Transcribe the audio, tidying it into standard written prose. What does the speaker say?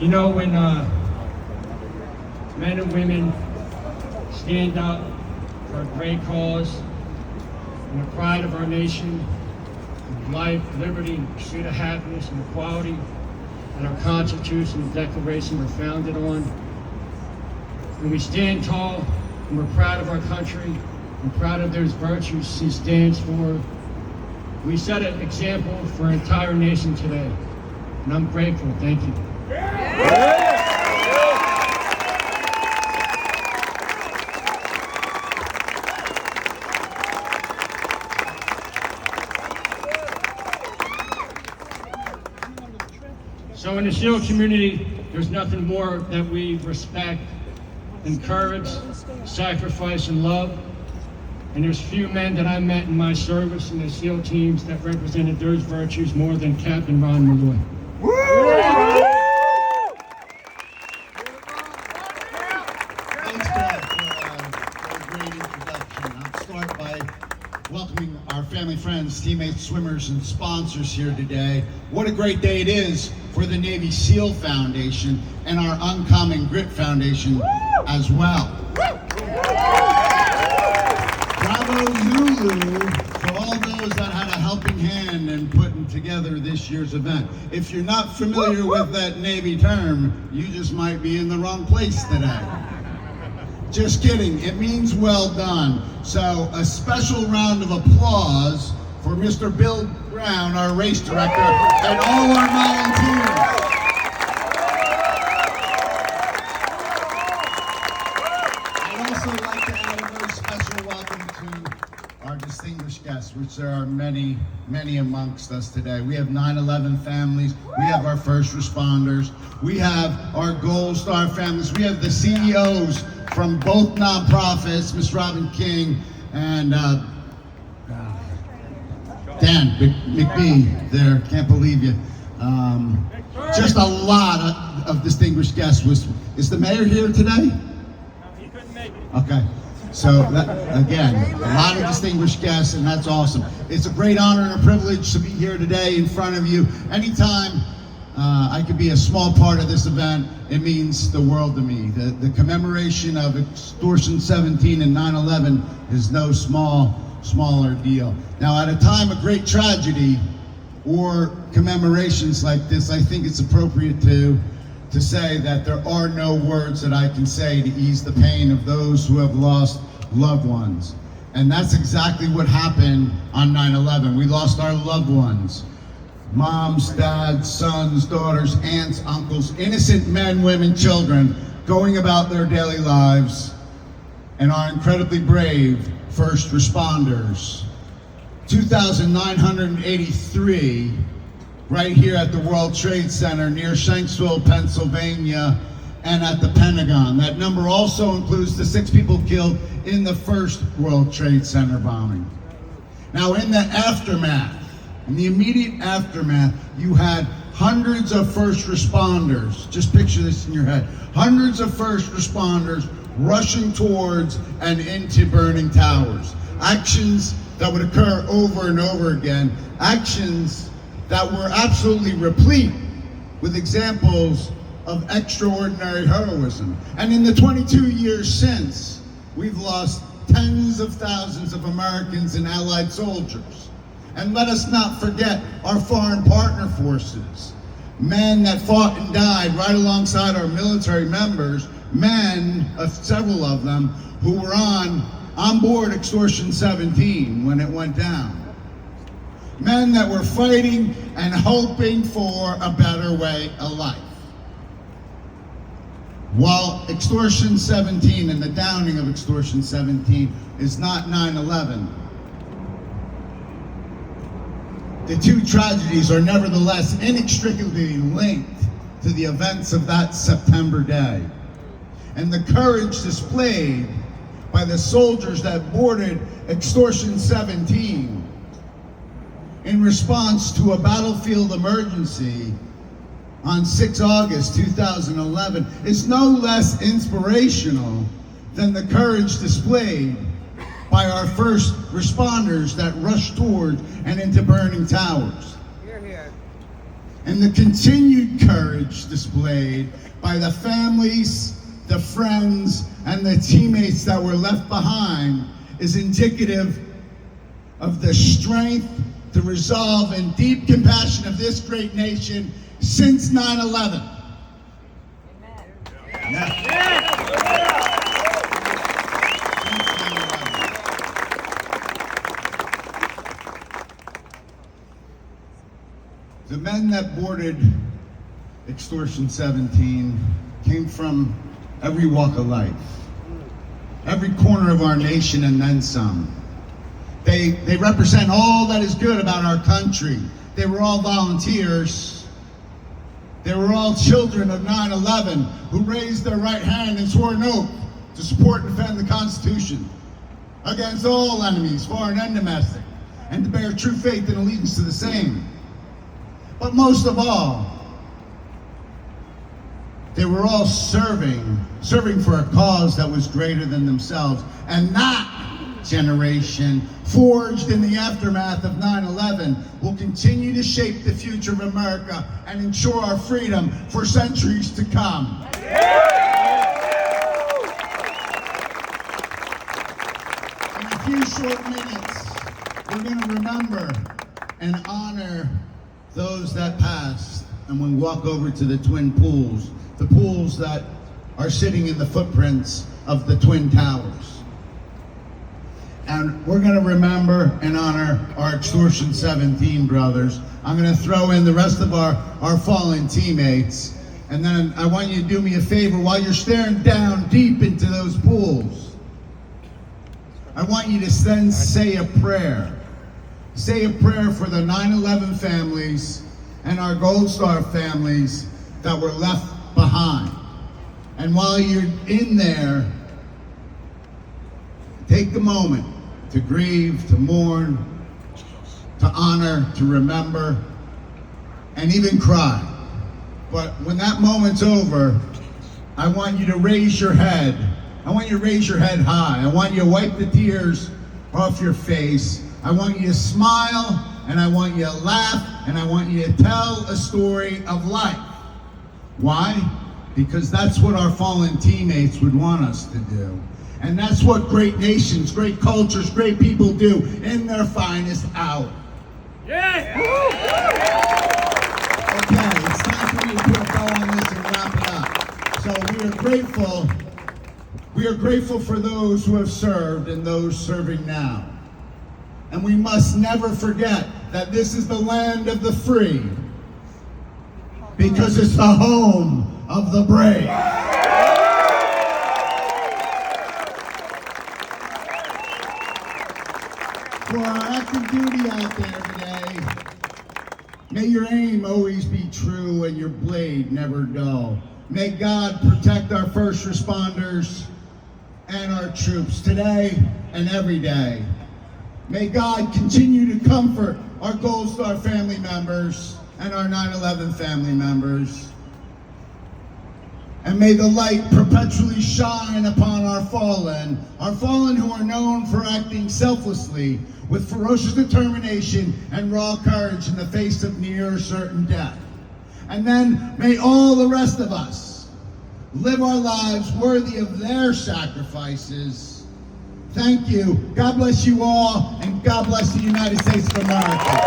You know, when men and women stand up for a great cause and the pride of our nation, life, liberty, and pursuit of happiness and equality that our Constitution and Declaration were founded on, when we stand tall and we're proud of our country and proud of those virtues she stands for, we set an example for our entire nation today. And I'm grateful. Thank you. So in the SEAL community, there's nothing more that we respect than courage, sacrifice, and love. And there's few men that I met in my service in the SEAL teams that represented those virtues more than Captain Ronald Malloy. Thanks, Dad, for a great introduction. I'll start by welcoming our family, friends, teammates, swimmers, and sponsors here today. What a great day it is for the Navy SEAL Foundation and our Uncommon Grit Foundation as well. Bravo Zulu for all those that had a helping hand in putting together this year's event. If you're not familiar with that Navy term, you just might be in the wrong place today. Just kidding, it means well done. So a special round of applause for Mr. Bill Brown, our race director, and all our volunteers. I'd also like to add a very special welcome to our distinguished guests, which there are many, many amongst us today. We have 9/11 families, we have our first responders, we have our Gold Star families, we have the CEOs from both nonprofits, Ms. Robin King and Dan McBee there, can't believe you. Just a lot of distinguished guests. Is the mayor here today? He couldn't make it. Okay, so that, again, a lot of distinguished guests, and that's awesome. It's a great honor and a privilege to be here today in front of you. Anytime I could be a small part of this event, it means the world to me. The commemoration of Extortion 17 and 9/11 is no smaller deal. Now, at a time of great tragedy or commemorations like this, I think it's appropriate to say that there are no words that I can say to ease the pain of those who have lost loved ones. And that's exactly what happened on 9/11. We lost our loved ones. Moms, dads, sons, daughters, aunts, uncles, innocent men, women, children, going about their daily lives, and our incredibly brave first responders. 2,983 right here at the World Trade Center near Shanksville, Pennsylvania, and at the Pentagon. That number also includes the 6 people killed in the first World Trade Center bombing. Now, in the aftermath, in the immediate aftermath, you had hundreds of first responders, just picture this in your head, hundreds of first responders rushing towards and into burning towers. Actions that would occur over and over again, actions that were absolutely replete with examples of extraordinary heroism. And in the 22 years since, we've lost tens of thousands of Americans and Allied soldiers. And let us not forget our foreign partner forces, men that fought and died right alongside our military members, men, several of them, who were on board Extortion 17 when it went down. Men that were fighting and hoping for a better way of life. While Extortion 17 and the downing of Extortion 17 is not 9/11, the two tragedies are nevertheless inextricably linked to the events of that September day. And the courage displayed by the soldiers that boarded Extortion 17 in response to a battlefield emergency on 6 August 2011 is no less inspirational than the courage displayed by our first responders that rushed toward and into burning towers. Here, here. And the continued courage displayed by the families, the friends, and the teammates that were left behind is indicative of the strength, the resolve, and deep compassion of this great nation since 9/11. The men that boarded Extortion 17 came from every walk of life, every corner of our nation and then some. They represent all that is good about our country. They were all volunteers. They were all children of 9/11 who raised their right hand and swore an oath to support and defend the Constitution against all enemies, foreign and domestic, and to bear true faith and allegiance to the same. But most of all, they were all serving for a cause that was greater than themselves. And that generation, forged in the aftermath of 9/11, will continue to shape the future of America and ensure our freedom for centuries to come. In a few short minutes, we're going to remember and honor those that passed, and we walk over to the twin pools, the pools that are sitting in the footprints of the Twin Towers. And we're going to remember and honor our Extortion 17 brothers. I'm going to throw in the rest of our fallen teammates, and then I want you to do me a favor while you're staring down deep into those pools. I want you to then say a prayer. Say a prayer for the 9/11 families and our Gold Star families that were left behind. And while you're in there, take the moment to grieve, to mourn, to honor, to remember, and even cry. But when that moment's over, I want you to raise your head. I want you to raise your head high. I want you to wipe the tears off your face. I want you to smile, and I want you to laugh, and I want you to tell a story of life. Why? Because that's what our fallen teammates would want us to do. And that's what great nations, great cultures, great people do in their finest hour. Yeah! Okay, it's time for me to put a bow on this and wrap it up. So we are grateful for those who have served and those serving now. And we must never forget that this is the land of the free, because it's the home of the brave. For our active duty out there today, may your aim always be true and your blade never dull. May God protect our first responders and our troops today and every day. May God continue to comfort our Gold Star family members and our 9/11 family members. And may the light perpetually shine upon our fallen who are known for acting selflessly with ferocious determination and raw courage in the face of near certain death. And then may all the rest of us live our lives worthy of their sacrifices. Thank you. God bless you all, and God bless the United States of America.